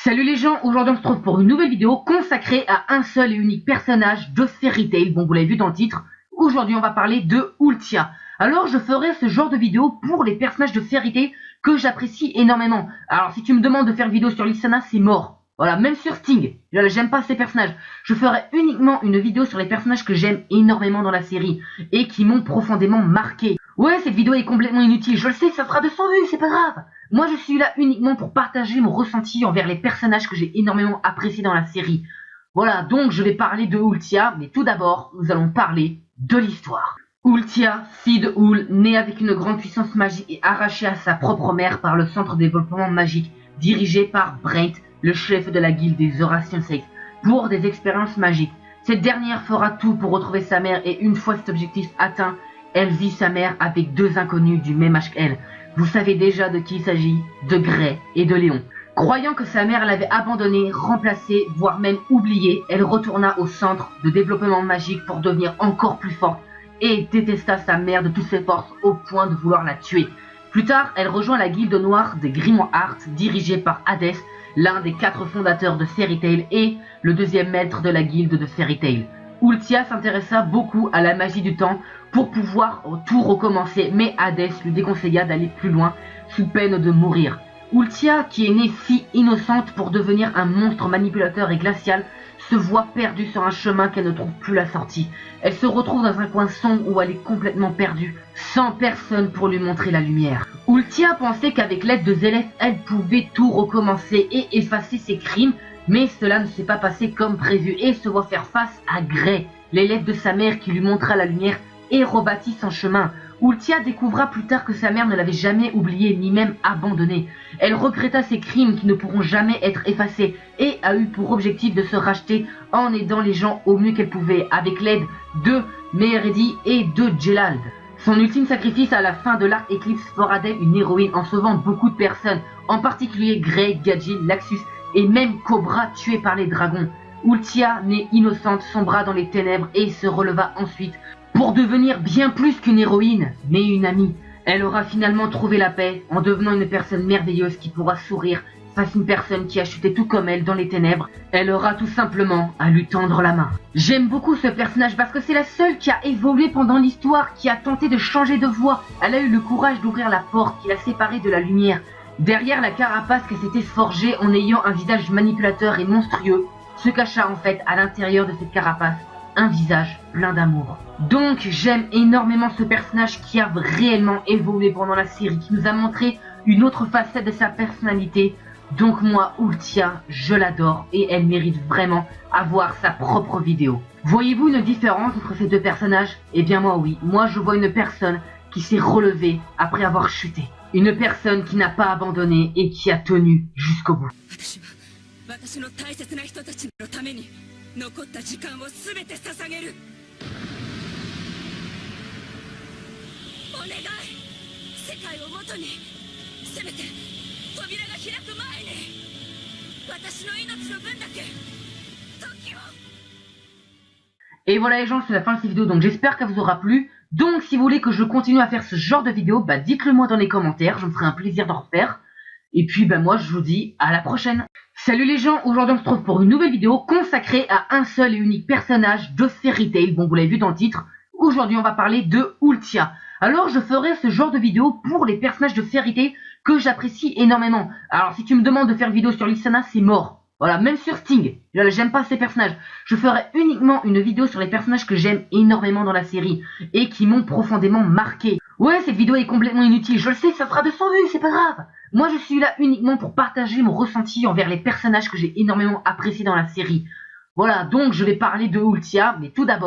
Salut les gens, aujourd'hui on se retrouve pour une nouvelle vidéo consacrée à un seul et unique personnage de Fairy Tail. Bon, vous l'avez vu dans le titre, aujourd'hui on va parler de Ultia. Alors je ferai ce genre de vidéo pour les personnages de Fairy Tail que j'apprécie énormément. Alors si tu me demandes de faire une vidéo sur Lysana, c'est mort. Voilà, même sur Sting, j'aime pas ces personnages. Je ferai uniquement une vidéo sur les personnages que j'aime énormément dans la série et qui m'ont profondément marqué. Ouais, cette vidéo est complètement inutile, je le sais, ça fera 200 vues, c'est pas grave. Moi je suis là uniquement pour partager mon ressenti envers les personnages que j'ai énormément appréciés dans la série. Voilà, donc je vais parler de Ultia, mais tout d'abord, nous allons parler de l'histoire. Ultia, fille de Ul, née avec une grande puissance magique et arrachée à sa propre mère par le centre de développement magique, dirigé par Brent, le chef de la guilde des Eurasian Six, pour des expériences magiques. Cette dernière fera tout pour retrouver sa mère et une fois cet objectif atteint, elle vit sa mère avec deux inconnus du même âge qu'elle. Vous savez déjà de qui il s'agit, de Grey et de Léon. Croyant que sa mère l'avait abandonnée, remplacée, voire même oubliée, elle retourna au centre de développement magique pour devenir encore plus forte et détesta sa mère de toutes ses forces au point de vouloir la tuer. Plus tard, elle rejoint la guilde noire des Grimoire Art, dirigée par Hades, l'un des 4 fondateurs de Fairy Tail et le deuxième maître de la guilde de Fairy Tail. Ultia s'intéressa beaucoup à la magie du temps pour pouvoir tout recommencer, mais Hades lui déconseilla d'aller plus loin sous peine de mourir. Ultia, qui est née fille innocente pour devenir un monstre manipulateur et glacial, se voit perdue sur un chemin qu'elle ne trouve plus la sortie. Elle se retrouve dans un coin sombre où elle est complètement perdue, sans personne pour lui montrer la lumière. Ultia pensait qu'avec l'aide de Zéleth, elle pouvait tout recommencer et effacer ses crimes, mais cela ne s'est pas passé comme prévu et se voit faire face à Grey, l'élève de sa mère qui lui montra la lumière et rebâtit son chemin. Ultia découvra plus tard que sa mère ne l'avait jamais oubliée ni même abandonnée. Elle regretta ses crimes qui ne pourront jamais être effacés et a eu pour objectif de se racheter en aidant les gens au mieux qu'elle pouvait avec l'aide de Meherdi et de Jelald. Son ultime sacrifice à la fin de l'arc Eclipse fera d'elle une héroïne en sauvant beaucoup de personnes, en particulier Grey, Gadget, Laxus et même Cobra tué par les dragons. Ultia, née innocente, sombra dans les ténèbres et se releva ensuite pour devenir bien plus qu'une héroïne, mais une amie. Elle aura finalement trouvé la paix en devenant une personne merveilleuse qui pourra sourire face à une personne qui a chuté tout comme elle dans les ténèbres. Elle aura tout simplement à lui tendre la main. J'aime beaucoup ce personnage parce que c'est la seule qui a évolué pendant l'histoire, qui a tenté de changer de voie. Elle a eu le courage d'ouvrir la porte qui l'a séparée de la lumière. Derrière la carapace qu'elle s'était forgée en ayant un visage manipulateur et monstrueux, se cacha en fait à l'intérieur de cette carapace un visage plein d'amour. Donc j'aime énormément ce personnage qui a réellement évolué pendant la série, qui nous a montré une autre facette de sa personnalité. Donc moi, Ultia, je l'adore et elle mérite vraiment avoir sa propre vidéo. Voyez-vous une différence entre ces deux personnages? Eh bien moi oui, moi je vois une personne qui s'est relevée après avoir chuté. Une personne qui n'a pas abandonné et qui a tenu jusqu'au bout. Et voilà les gens, c'est la fin de cette vidéo, donc j'espère qu'elle vous aura plu. Donc si vous voulez que je continue à faire ce genre de vidéo, bah dites-le moi dans les commentaires, je me ferai un plaisir d'en refaire. Et puis bah moi je vous dis à la prochaine. Salut les gens, aujourd'hui on se retrouve pour une nouvelle vidéo consacrée à un seul et unique personnage de Fairy Tail. Bon, vous l'avez vu dans le titre, aujourd'hui on va parler de Ultia. Alors je ferai ce genre de vidéo pour les personnages de Fairy Tail que j'apprécie énormément. Alors si tu me demandes de faire une vidéo sur Lysana, c'est mort. Voilà, même sur Sting, j'aime pas ces personnages. Je ferai uniquement une vidéo sur les personnages que j'aime énormément dans la série et qui m'ont profondément marqué. Ouais, cette vidéo est complètement inutile, je le sais, ça fera 200 vues, c'est pas grave. Moi je suis là uniquement pour partager mon ressenti envers les personnages que j'ai énormément appréciés dans la série. Voilà, donc je vais parler de Ultia, mais tout d'abord...